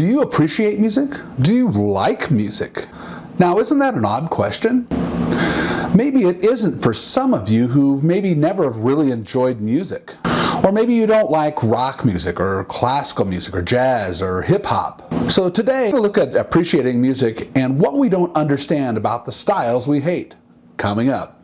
Do you appreciate music? Do you like music? Now, isn't that an odd question? Maybe it isn't for some of you who maybe never have really enjoyed music. Or maybe you don't like rock music or classical music or jazz or hip-hop. So today, we'll look at appreciating music and what we don't understand about the styles we hate. Coming up.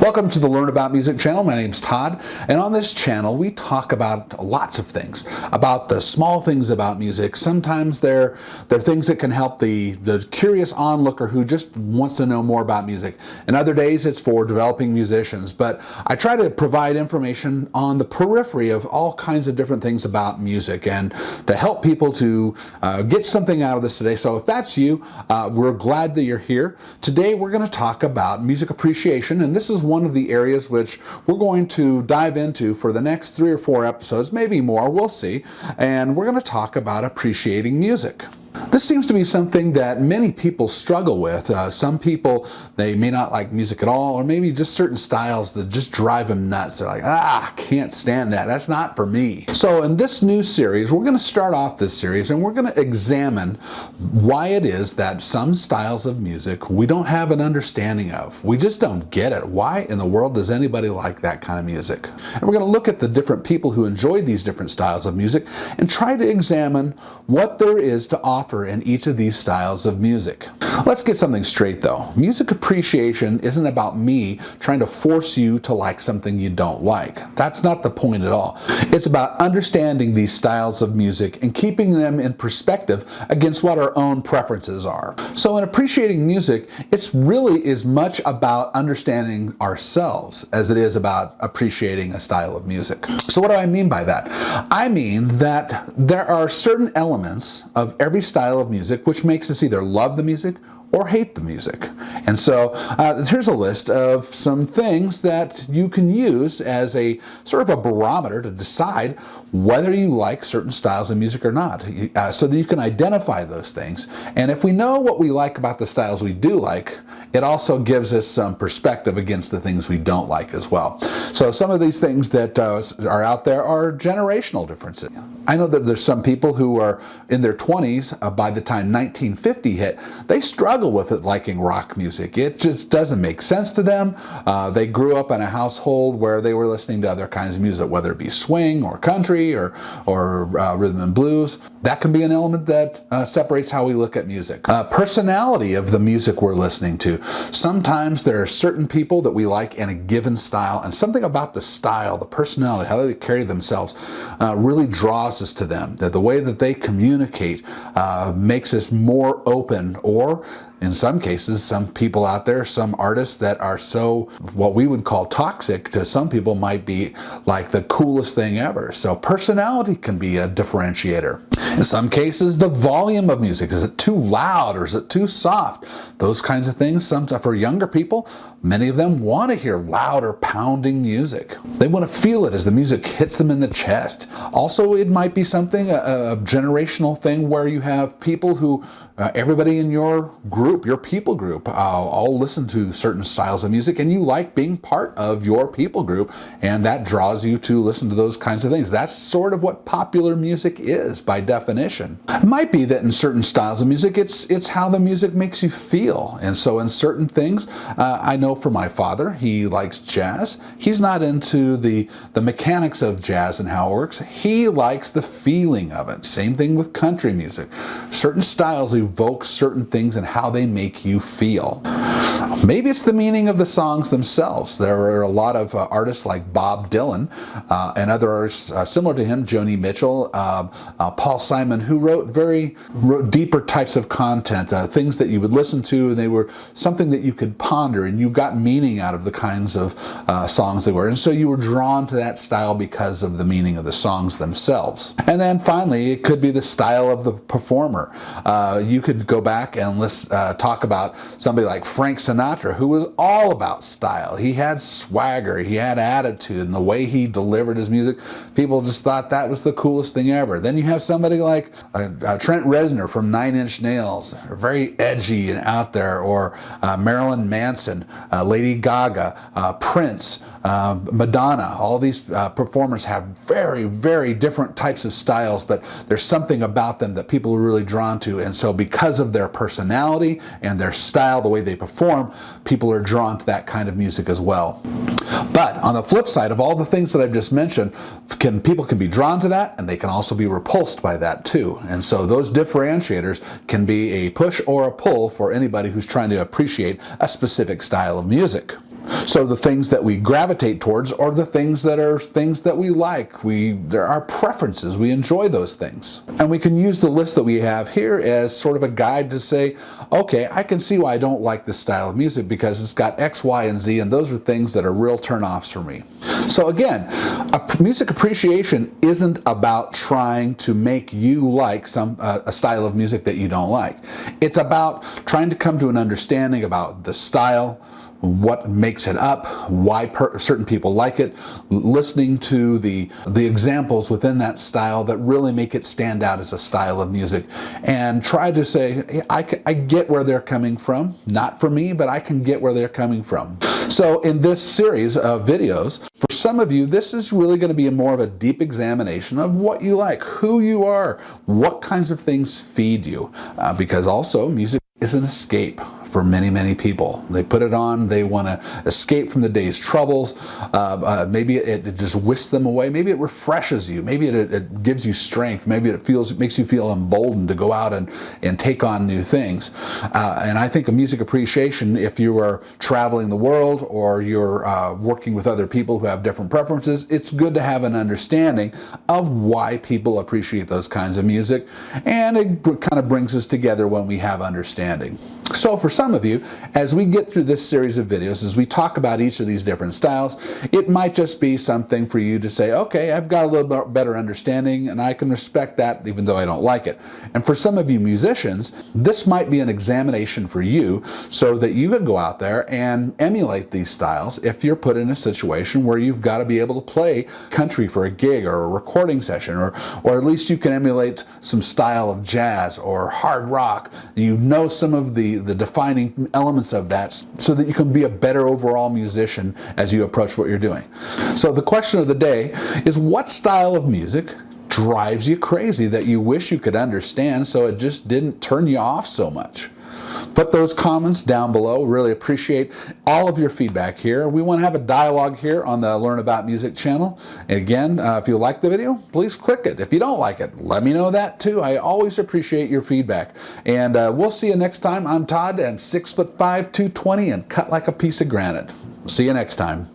Welcome to the Learn About Music channel. My name's Todd, and on this channel we talk about lots of things, about the small things about music. Sometimes they're things that can help the curious onlooker who just wants to know more about music, and other days it's for developing musicians. But I try to provide information on the periphery of all kinds of different things about music and to help people to get something out of this today. So if that's you, we're glad that you're here. Today we're going to talk about music appreciation, and this is one of the areas which we're going to dive into for the next 3 or 4 episodes, maybe more, we'll see. And we're going to talk about appreciating music. This seems to be something that many people struggle with. Some people, they may not like music at all, or maybe just certain styles that just drive them nuts. They're like, can't stand that. That's not for me. So in this new series, we're going to start off this series and we're going to examine why it is that some styles of music we don't have an understanding of. We just don't get it. Why in the world does anybody like that kind of music? And we're going to look at the different people who enjoy these different styles of music and try to examine what there is to offer in each of these styles of music. Let's get something straight though. Music appreciation isn't about me trying to force you to like something you don't like. That's not the point at all. It's about understanding these styles of music and keeping them in perspective against what our own preferences are. So in appreciating music, it's really as much about understanding ourselves as it is about appreciating a style of music. So what do I mean by that? I mean that there are certain elements of every style of music which makes us either love the music or hate the music. And so here's a list of some things that you can use as a sort of a barometer to decide whether you like certain styles of music or not, so that you can identify those things. And if we know what we like about the styles we do like, it also gives us some perspective against the things we don't like as well. So some of these things that are out there are generational differences. I know that there's some people who are in their 20s by the time 1950 hit. They struggle with it liking rock music. It just doesn't make sense to them. They grew up in a household where they were listening to other kinds of music, whether it be swing or country or rhythm and blues. That can be an element that separates how we look at music. Personality of the music we're listening to. Sometimes there are certain people that we like in a given style, and something about the style, the personality, how they carry themselves really draws us to them. That the way that they communicate makes us more open, or in some cases, some people out there, some artists that are so, what we would call toxic, to some people might be like the coolest thing ever. So personality can be a differentiator. In some cases, the volume of music. Is it too loud or is it too soft? Those kinds of things. Sometimes for younger people, many of them want to hear louder pounding music. They want to feel it as the music hits them in the chest. Also, it might be something, a generational thing where you have people who, everybody in your group, your people group, all listen to certain styles of music, and you like being part of your people group, and that draws you to listen to those kinds of things. That's sort of what popular music is by definition. It might be that in certain styles of music, it's how the music makes you feel. And so in certain things, I know for my father, he likes jazz. He's not into the mechanics of jazz and how it works. He likes the feeling of it. Same thing with country music. Certain styles evoke certain things and how they make you feel. Maybe it's the meaning of the songs themselves. There are a lot of artists like Bob Dylan and other artists similar to him, Joni Mitchell, Paul Simon, who wrote deeper types of content, things that you would listen to, and they were something that you could ponder, and you got meaning out of the kinds of songs they were. And so you were drawn to that style because of the meaning of the songs themselves. And then finally, it could be the style of the performer. You could go back and talk about somebody like Frank Sinatra Sinatra, who was all about style. He had swagger, he had attitude, and the way he delivered his music, people just thought that was the coolest thing ever. Then you have somebody like Trent Reznor from Nine Inch Nails, very edgy and out there, or Marilyn Manson, Lady Gaga, Prince, Madonna. All these performers have very, very different types of styles, but there's something about them that people are really drawn to. And so because of their personality and their style, the way they perform, people are drawn to that kind of music as well. But on the flip side of all the things that I've just mentioned, people can be drawn to that, and they can also be repulsed by that too. And so those differentiators can be a push or a pull for anybody who's trying to appreciate a specific style of music. So the things that we gravitate towards are the things that we like. There are preferences. We enjoy those things. And we can use the list that we have here as sort of a guide to say, okay, I can see why I don't like this style of music because it's got X, Y, and Z, and those are things that are real turn-offs for me. So again, music appreciation isn't about trying to make you like a style of music that you don't like. It's about trying to come to an understanding about the style, what makes it up, why certain people like it, listening to the examples within that style that really make it stand out as a style of music, and try to say, hey, I get where they're coming from. Not for me, but I can get where they're coming from. So in this series of videos, for some of you, this is really going to be more of a deep examination of what you like, who you are, what kinds of things feed you, because also music is an escape for many, many people. They put it on, they want to escape from the day's troubles. Maybe it just whisks them away. Maybe it refreshes you. Maybe it gives you strength. Maybe it makes you feel emboldened to go out and take on new things. And I think a music appreciation, if you are traveling the world or you're working with other people who have different preferences, it's good to have an understanding of why people appreciate those kinds of music. And it kind of brings us together when we have understanding. So for some of you, as we get through this series of videos, as we talk about each of these different styles, it might just be something for you to say, okay, I've got a little bit better understanding and I can respect that even though I don't like it. And for some of you musicians, this might be an examination for you so that you can go out there and emulate these styles if you're put in a situation where you've got to be able to play country for a gig or a recording session, or at least you can emulate some style of jazz or hard rock. You know some of the defining elements of that so that you can be a better overall musician as you approach what you're doing. So the question of the day is, what style of music drives you crazy that you wish you could understand so it just didn't turn you off so much? Put those comments down below. Really appreciate all of your feedback here. We want to have a dialogue here on the Learn About Music channel. And again, if you like the video, please click it. If you don't like it, let me know that too. I always appreciate your feedback. And we'll see you next time. I'm Todd. I'm 6'5", 220, and cut like a piece of granite. See you next time.